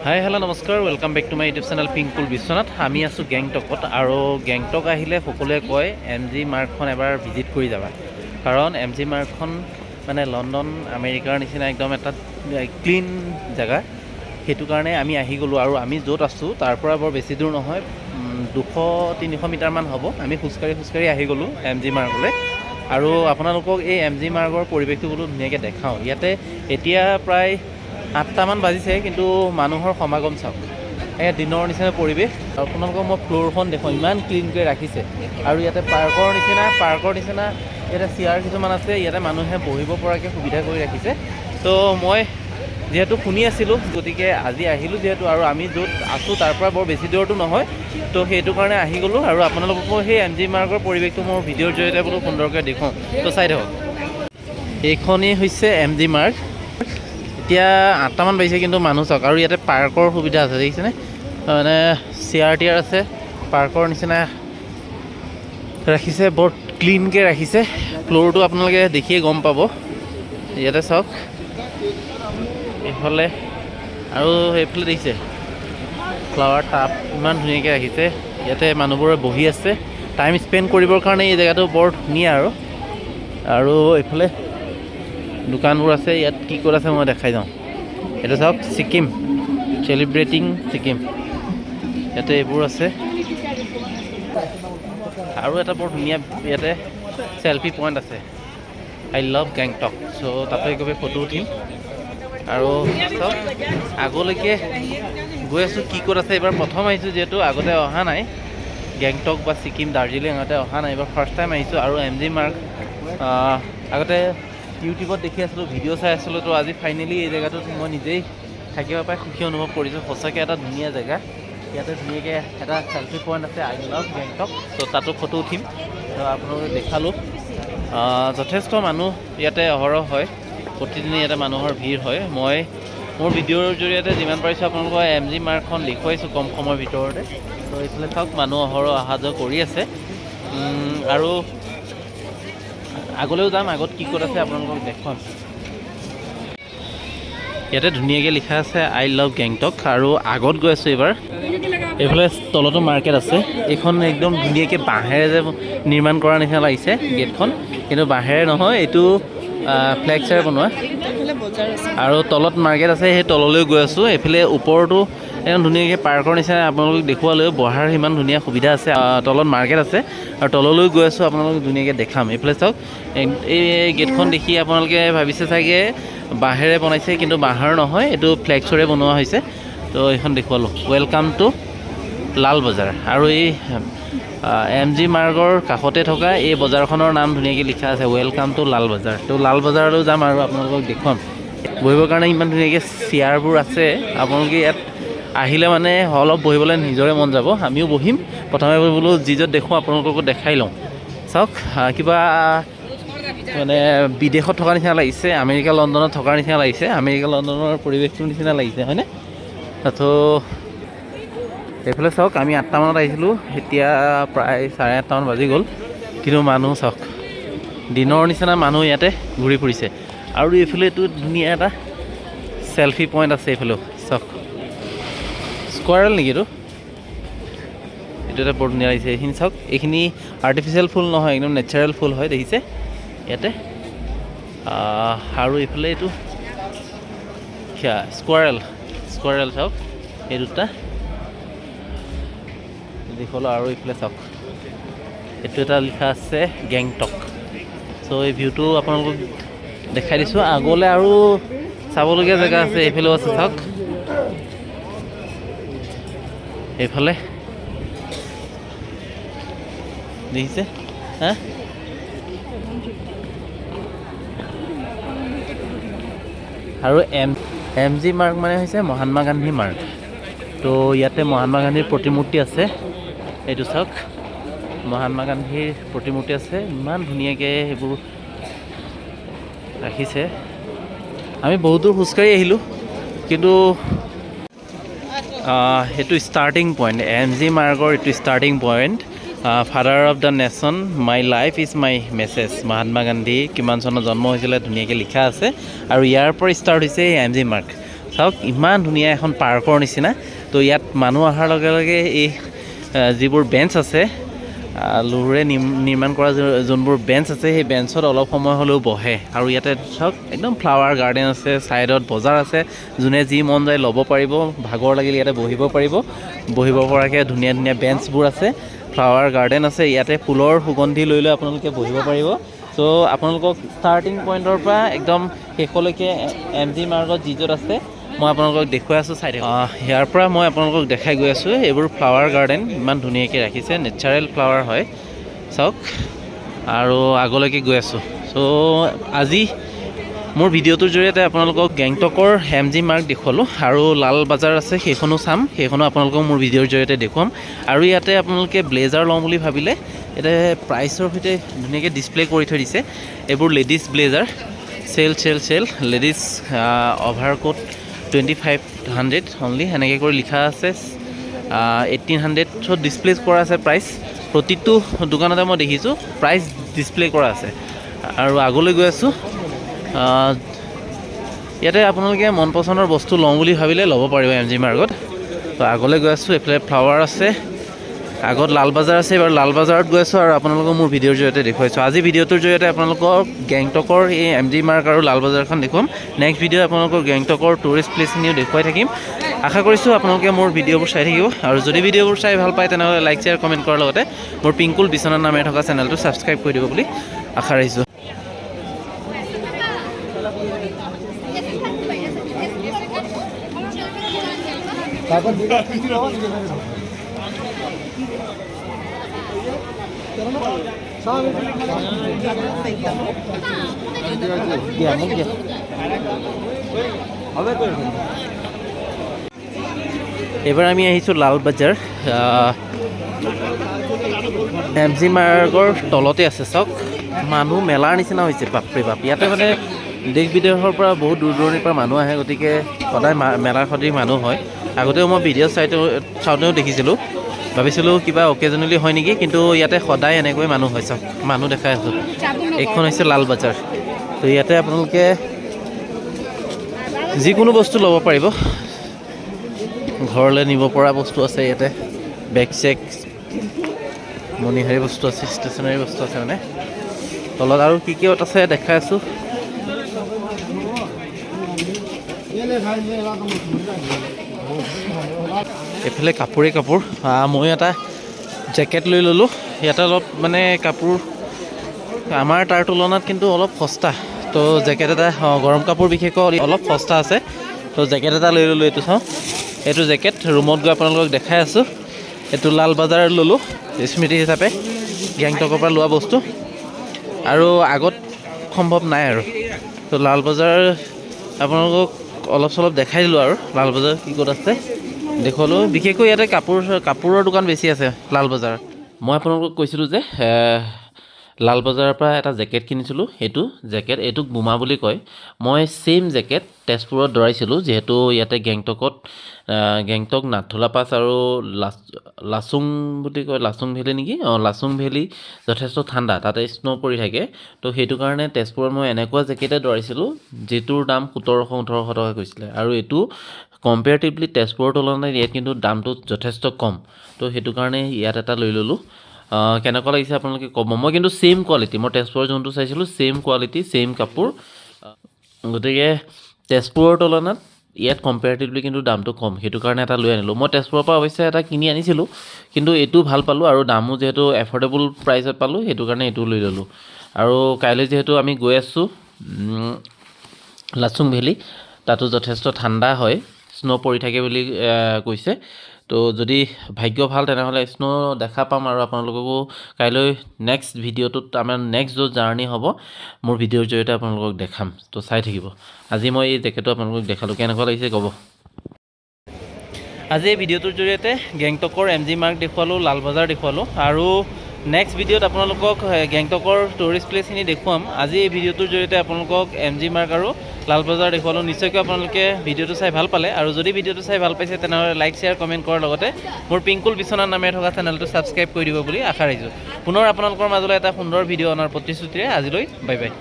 হাই hello' নমস্কাৰ welcome back to my YouTube channel Pinkul Biswanath. আমি আছোঁ গেংটকত আৰু গেংটক আহিলে সকলোৱে কয় এম জি মাৰ্কখন এবাৰ ভিজিট কৰি যাবা, কাৰণ এম জি মাৰ্কখন মানে লণ্ডন আমেৰিকাৰ নিচিনা একদম এটা ক্লিন জেগা। সেইটো কাৰণে আমি আহি গ'লোঁ আৰু আমি য'ত আছোঁ তাৰ পৰা বৰ বেছি দূৰ নহয়, 200-300 মিটাৰমান হ'ব। আমি খোজকাঢ়ি আহি গ'লোঁ এম জি মাৰ্কলৈ আৰু আপোনালোকক এই এম জি মাৰ্কৰ পৰিৱেশটো বোলো ধুনীয়াকৈ দেখাওঁ। ইয়াতে এতিয়া প্ৰায় 8টামান বাজিছে, কিন্তু মানুহৰ সমাগম চাওক, এই দিনৰ নিচিনা পৰিৱেশ। আপোনালোকক মই ফ্ল'ৰখন দেখুৱাওঁ, ইমান ক্লিনকৈ ৰাখিছে। আৰু ইয়াতে পাৰ্কৰ নিচিনা ইয়াতে চেয়াৰ কিছুমান আছে, ইয়াতে মানুহে বহিব পৰাকৈ সুবিধা কৰি ৰাখিছে। তো মই যিহেতু শুনি আছিলোঁ, গতিকে আজি আহিলোঁ যিহেতু, আৰু আমি য'ত আছোঁ তাৰ পৰা বৰ বেছি দূৰতো নহয়, তো সেইটো কাৰণে আহি গ'লোঁ আৰু আপোনালোককো সেই এম জি মাৰ্কৰ পৰিৱেশটো মোৰ ভিডিঅ'ৰ জৰিয়তে বোলো সুন্দৰকৈ দেখুৱাওঁ। তো চাই থাকক, এইখনেই হৈছে এম জি মাৰ্ক। এতিয়া 8টামান বাজিছে, কিন্তু মানুহ চাওক। আৰু ইয়াতে পাৰ্কৰ সুবিধা আছে, দেখিছেনে? মানে চেয়াৰ টিয়াৰ আছে, পাৰ্কৰ নিচিনা ৰাখিছে, বৰ ক্লিনকৈ ৰাখিছে। ফ্ল'ৰটো আপোনালোকে দেখিয়ে গম পাব। ইয়াতে চাওক, এইফালে আৰু এইফালে দেখিছে ফ্লাৱাৰ টাব ইমান ধুনীয়াকৈ ৰাখিছে। ইয়াতে মানুহবোৰে বহি আছে, টাইম স্পেণ্ড কৰিবৰ কাৰণে এই জেগাটো বৰ ধুনীয়া। আৰু এইফালে দোকানবোৰ আছে। ইয়াত কি ক'ত আছে মই দেখাই যাওঁ। এইটো চাওক, ছিকিম চেলিব্ৰেটিং ছিকিম, ইয়াতে এইবোৰ আছে। আৰু এটা বৰ ধুনীয়া ইয়াতে চেলফি পইণ্ট আছে, আই লাভ গেংটক। চ' তাতে গৈ ফটো উঠিম। আৰু চাওক, আগলৈকে গৈ আছোঁ, কি ক'ত আছে। এইবাৰ প্ৰথম আহিছোঁ যিহেতু, আগতে অহা নাই গেংটক বা ছিকিম দাৰ্জিলিং, আগতে অহা নাই, এইবাৰ ফাৰ্ষ্ট টাইম আহিছোঁ। আৰু এম জি মাৰ্ক আগতে ইউটিউবত দেখি আছিলোঁ, ভিডিঅ' চাই আছিলোঁ। তো আজি ফাইনেলি এই জেগাটোত মই নিজেই থাকিব পাই সুখী অনুভৱ কৰিছোঁ। সঁচাকৈ এটা ধুনীয়া জেগা। ইয়াতে ধুনীয়াকৈ এটা চেলফি পইণ্ট আছে, আই লাভ গেংটক। তো তাতো ফটো উঠিম। তো আপোনালোকে দেখালোঁ, যথেষ্ট মানুহ ইয়াতে অহৰহ হয়, প্ৰতিদিনে ইয়াতে মানুহৰ ভিৰ হয়। মই মোৰ ভিডিঅ'ৰ জৰিয়তে যিমান পাৰিছোঁ আপোনালোকৰ এম জি মাৰ্কখন দেখুৱাইছোঁ কম সময়ৰ ভিতৰতে। তো এইফালে চাওক, মানুহ অহৰহ অহা যোৱা কৰি আছে। আৰু আগলৈও যাম, আগত কি ক'ত আছে আপোনালোকক দেখুৱাম। ইয়াতে ধুনীয়াকৈ লিখা আছে আই লাভ গেংটক। আৰু আগত গৈ আছোঁ এইবাৰ, এইফালে তলতো মাৰ্কেট আছে। এইখন একদম ধুনীয়াকৈ বাঁহেৰে যে নিৰ্মাণ কৰা নিচিনা লাগিছে গেটখন, কিন্তু বাঁহেৰে নহয়, এইটো ফ্লেক্সেৰে বনোৱা। আৰু তলত মাৰ্কেট আছে, সেই তললৈ গৈ আছোঁ। এইফালে ওপৰতো একদম ধুনীয়াকৈ পাৰ্কৰ নিচিনা আপোনালোকক দেখুৱালৈ বহাৰ সিমান ধুনীয়া সুবিধা আছে। তলত মাৰ্কেট আছে আৰু তললৈ গৈ আছোঁ, আপোনালোকক ধুনীয়াকৈ দেখাম। এইফালে চাওক, এই গেটখন দেখি আপোনালোকে ভাবিছে চাগে বাঁহেৰে বনাইছে, কিন্তু বাঁহৰ নহয়, এইটো ফ্লেক্সৰে বনোৱা হৈছে। তো এইখন দেখুৱালোঁ, ৱেলকাম টু লাল বজাৰ। আৰু এই এম জি মাৰ্গৰ কাষতে থকা এই বজাৰখনৰ নাম ধুনীয়াকৈ লিখা আছে, ৱেলকাম টু লাল বজাৰ। তো লাল বজাৰলৈ যাম আৰু আপোনালোকক দেখুৱাম। বহিবৰ কাৰণে ইমান ধুনীয়াকৈ চেয়াৰবোৰ আছে। আপোনালোকে ইয়াত আহিলে মানে অলপ বহিবলৈ নিজৰে মন যাব। আমিও বহিম। প্ৰথমে বোলো যি য'ত দেখোঁ আপোনালোককো দেখাই লওঁ। চাওক, কিবা মানে বিদেশত থকা নিচিনা লাগিছে, আমেৰিকা লণ্ডনত থকাৰ নিচিনা লাগিছে, আমেৰিকা লণ্ডনৰ পৰিৱেশটোৰ নিচিনা লাগিছে, হয়নে? তো এইফালে চাওক, আমি 8টামানত আহিছিলোঁ, এতিয়া প্ৰায় 8:30মান বাজি গ'ল, কিন্তু মানুহ চাওক, দিনৰ নিচিনা মানুহ ইয়াতে ঘূৰি ফুৰিছে। আৰু এইফালে এইটো ধুনীয়া এটা চেলফি পইণ্ট আছে। এইফালেও চাওক, স্কোৱাৰেল নেকি এইটো এটা বৰ ধুনীয়া লাগিছে। এইখিনি চাওক, এইখিনি আৰ্টিফিচিয়েল ফুল নহয়, একদম নেচাৰেল ফুল হয়, দেখিছে ইয়াতে। আৰু এইফালে এইটো স্কোৱাৰেল চাওক, এই দুটা দেখুৱালোঁ। আৰু এইফালে চাওক, এইটো এটা লিখা আছে গেংটক। চ' এই ভিউটো আপোনালোকক দেখাই দিছোঁ। আগলৈ আৰু চাবলগীয়া জেগা আছে, এইফালেও আছে চাওক, এইফালে দেখিছে হা। আৰু এম জি মাৰ্ক মানে হৈছে মহাত্মা গান্ধী মাৰ্ক। তো ইয়াতে মহাত্মা গান্ধীৰ প্ৰতিমূৰ্তি আছে, এইটো চাওক, মহাত্মা গান্ধীৰ প্ৰতিমূৰ্তি আছে। ইমান ধুনীয়াকৈ সেইবোৰ ৰাখিছে। আমি বহুত দূৰ খোজকাঢ়ি আহিলোঁ, কিন্তু সেইটো ষ্টাৰ্টিং পইণ্ট, এম জি মাৰ্কৰ এইটো starting point. Father of the nation, my life is my message. Mahatma Gandhi কিমান চনত জন্ম হৈছিলে ধুনীয়াকৈ লিখা আছে। আৰু ইয়াৰ পৰা ষ্টাৰ্ট হৈছে এম জি মাৰ্ক। চাওক ইমান ধুনীয়া এখন পাৰ্কৰ নিচিনা। তো ইয়াত মানুহ অহাৰ লগে লগে এই যিবোৰ বেঞ্চ আছে লোহৰে নিৰ্মাণ কৰা যোনবোৰ বেঞ্চ আছে সেই বেঞ্চত অলপ সময় হ'লেও বহে। আৰু ইয়াতে চাওক একদম ফ্লাৱাৰ গাৰ্ডেন আছে, ছাইডত বজাৰ আছে, যোনে যি মন যায় ল'ব পাৰিব, ভাগৰ লাগিলে ইয়াতে বহিব পাৰিব। বহিব পৰাকৈ ধুনীয়া ধুনীয়া বেঞ্চবোৰ আছে, ফ্লাৱাৰ গাৰ্ডেন আছে, ইয়াতে ফুলৰ সুগন্ধি লৈ লৈ আপোনালোকে বহিব পাৰিব। চ' আপোনালোকক ষ্টাৰ্টিং পইণ্টৰ পৰা একদম শেষলৈকে MG মাৰ্গত যি য'ত আছে মই আপোনালোকক দেখুৱাই আছোঁ চাই থাকক। ইয়াৰ পৰা মই আপোনালোকক দেখাই গৈ আছোঁ এইবোৰ ফ্লাৱাৰ গাৰ্ডেন ইমান ধুনীয়াকৈ ৰাখিছে, নেচাৰেল ফ্লাৱাৰ হয় চাওক। আৰু আগলৈকে গৈ আছোঁ। চ' আজি মোৰ ভিডিঅ'টোৰ জৰিয়তে আপোনালোকক গেংটকৰ MG মাৰ্গ দেখুৱালোঁ আৰু লাল বাজাৰ আছে সেইখনো চাম, সেইখনো আপোনালোকক মোৰ ভিডিঅ'ৰ জৰিয়তে দেখুৱাম। আৰু ইয়াতে আপোনালোকে ব্লেজাৰ লওঁ বুলি ভাবিলে ইয়াতে প্ৰাইচৰ সৈতে ধুনীয়াকৈ ডিছপ্লে কৰি থৈ দিছে। এইবোৰ ladies blazer, sale ladies overcoat 2500 only সেনেকৈ কৰি লিখা আছে। 1800ত ডিছপ্লে কৰা আছে প্ৰাইচ। প্ৰতিটো দোকানতে মই দেখিছোঁ প্ৰাইচ ডিছপ্লে কৰা আছে। আৰু আগলৈ গৈ আছোঁ। ইয়াতে আপোনালোকে মন পচন্দৰ বস্তু লওঁ বুলি ভাবিলে ল'ব পাৰিব MG মাৰ্গত। তো আগলৈ গৈ আছোঁ। এইফালে ফ্লাৱাৰ আছে, আগত লাল বাজাৰ আছে, এইবাৰ লাল বাজাৰত গৈ আছোঁ আৰু আপোনালোকক মোৰ ভিডিঅ'ৰ জৰিয়তে দেখুৱাইছোঁ। আজি ভিডিঅ'টোৰ জৰিয়তে আপোনালোকক গেংটকৰ এই MG মাৰ্গ আৰু লাল বাজাৰখন দেখুৱাম। নেক্সট ভিডিঅ' আপোনালোকক গেংটকৰ টুৰিষ্ট প্লেচখিনিও দেখুৱাই থাকিম। আশা কৰিছোঁ আপোনালোকে মোৰ ভিডিঅ'বোৰ চাই থাকিব। আৰু যদি ভিডিঅ'বোৰ চাই ভাল পায় তেনেহ'লে লাইক শ্বেয়াৰ কমেণ্ট কৰাৰ লগতে মোৰ পিংকুল বিচনাৰ নামে থকা চেনেলটো ছাবস্ক্ৰাইব কৰি দিব বুলি আশা ৰাখিছোঁ। এবাৰ আমি আহিছোঁ লাল বাজাৰ। MG মাৰ্গৰ তলতে আছে চাওক। মানুহ মেলাৰ নিচিনা হৈছে, বাপৰে বাপ। ইয়াতে মানে দেশ বিদেশৰ পৰা বহুত দূৰ দূৰণিৰ পৰা মানুহ আহে, গতিকে সদায় মেলাৰ সদৃশ মানুহ হয়। আগতেও মই ভিডিঅ' চাওঁতেও দেখিছিলোঁ, ভাবিছিলোঁ কিবা অকেজনেলি হয় নেকি, কিন্তু ইয়াতে সদায় এনেকৈ মানুহ হয় চাওক। মানুহ দেখাই আছোঁ। এইখন হৈছে লাল বাজাৰ। তো ইয়াতে আপোনালোকে যিকোনো বস্তু ল'ব পাৰিব। ঘৰলৈ নিব পৰা বস্তু আছে ইয়াতে, বেগ চেগ মণিহাৰী বস্তু আছে, ষ্টেচনাৰী বস্তু আছে মানে। তলত আৰু কি কি আছে দেখাই আছোঁ। এইফালে কাপোৰে কাপোৰ। মই এটা জেকেট লৈ ল'লোঁ। ইয়াতে অলপ মানে কাপোৰ আমাৰ তাৰ তুলনাত কিন্তু অলপ সস্তা। তো জেকেট এটা গৰম কাপোৰ বিশেষকৈ অলপ সস্তা আছে। তো জেকেট এটা লৈ ল'লোঁ। এইটো চাওঁ, এইটো জেকেট ৰুমত গৈ আপোনালোকক দেখাই আছোঁ। এইটো লাল বাজাৰ ল'লোঁ স্মৃতি হিচাপে, গেংটকৰ পৰা লোৱা বস্তু। আৰু আগত সম্ভৱ নাই আৰু। তো লাল বজাৰ আপোনালোকক অলপ চলপ দেখাই দিলোঁ আৰু লাল বজাৰ কি ক'ত আছে দেখুৱালোঁ। বিশেষকৈ ইয়াতে কাপোৰৰ দোকান বেছি আছে লাল বজাৰ। মই আপোনালোকক কৈছিলোঁ যে লাল বজাৰৰ পৰা এটা জেকেট কিনিছিলোঁ। এইটোক বোমা বুলি কয়। মই ছেইম জেকেট তেজপুৰত দৰাইছিলোঁ, যিহেতু ইয়াতে গেংটক নাথুলা পাছ আৰু লাচুং বুলি কয়, লাচুং ভেলী নেকি, লাচুং ভেলী যথেষ্ট ঠাণ্ডা, তাতে স্ন' পৰি থাকে। তো সেইটো কাৰণে তেজপুৰত মই এনেকুৱা জেকেটে দৰাইছিলোঁ যিটোৰ দাম 1700-1800 টকা কৈছিলে। আৰু এইটো কম্পেৰেটিভলি তেজপুৰৰ তুলনাত ইয়াত কিন্তু দামটো যথেষ্ট কম। তো সেইটো কাৰণে ইয়াত এটা লৈ ল'লোঁ। কেনেকুৱা লাগিছে আপোনালোকে ক'ব। মই কিন্তু ছেইম কোৱালিটি, মই তেজপুৰৰ যোনটো চাইছিলোঁ ছেইম কোৱালিটি ছেইম কাপোৰ। গতিকে তেজপুৰৰ তুলনাত ইয়াত কম্পেৰেটিভলি কিন্তু দামটো কম, সেইটো কাৰণে এটা লৈ আনিলোঁ। মই তেজপুৰৰ পৰা অৱশ্যে এটা কিনি আনিছিলোঁ, কিন্তু এইটো ভাল পালোঁ আৰু দামো যিহেতু এফৰ্ডেবল প্ৰাইচত পালোঁ, সেইটো কাৰণে এইটো লৈ ল'লোঁ। আৰু কাইলৈ যিহেতু আমি গৈ আছোঁ লাচুং ভেলী, তাতো যথেষ্ট ঠাণ্ডা হয়, স্ন' পৰি থাকে বুলি কৈছে। তো যদি ভাগ্য ভাল তেনেহ'লে স্ন' দেখা পাম আৰু আপোনালোককো কাইলৈ নেক্সট ভিডিঅ'টোত আমাৰ নেক্সট য'ত জাৰ্ণি হ'ব মোৰ ভিডিঅ'ৰ জৰিয়তে আপোনালোকক দেখাম। তো চাই থাকিব। আজি মই এই জেকেটটো আপোনালোকক দেখালোঁ, কেনেকুৱা লাগিছে ক'ব। আজি এই ভিডিঅ'টোৰ জৰিয়তে গেংটকৰ MG মাৰ্গ দেখুৱালোঁ, লাল বজাৰ দেখুৱালোঁ আৰু নেক্সট ভিডিঅ'ত আপোনালোকক গেংটকৰ টুৰিষ্ট প্লেচখিনি দেখুৱাম। আজি এই ভিডিঅ'টোৰ জৰিয়তে আপোনালোকক MG মাৰ্গ আৰু লাল বজাৰ দেখুৱালোঁ। নিশ্চয়কৈ আপোনালোকে ভিডিঅ'টো চাই ভাল পালে, আৰু যদি ভিডিঅ'টো চাই ভাল পাইছে তেনেহ'লে লাইক শ্বেয়াৰ কমেণ্ট কৰাৰ লগতে মোৰ পিংকুল বিচনাৰ নামে থকা চেনেলটো ছাবস্ক্ৰাইব কৰি দিব বুলি আশা ৰাখিছোঁ। পুনৰ আপোনালোকৰ মাজলৈ এটা সুন্দৰ ভিডিঅ' অনাৰ প্ৰতিশ্ৰুতিৰে আজিলৈ বাই বাই।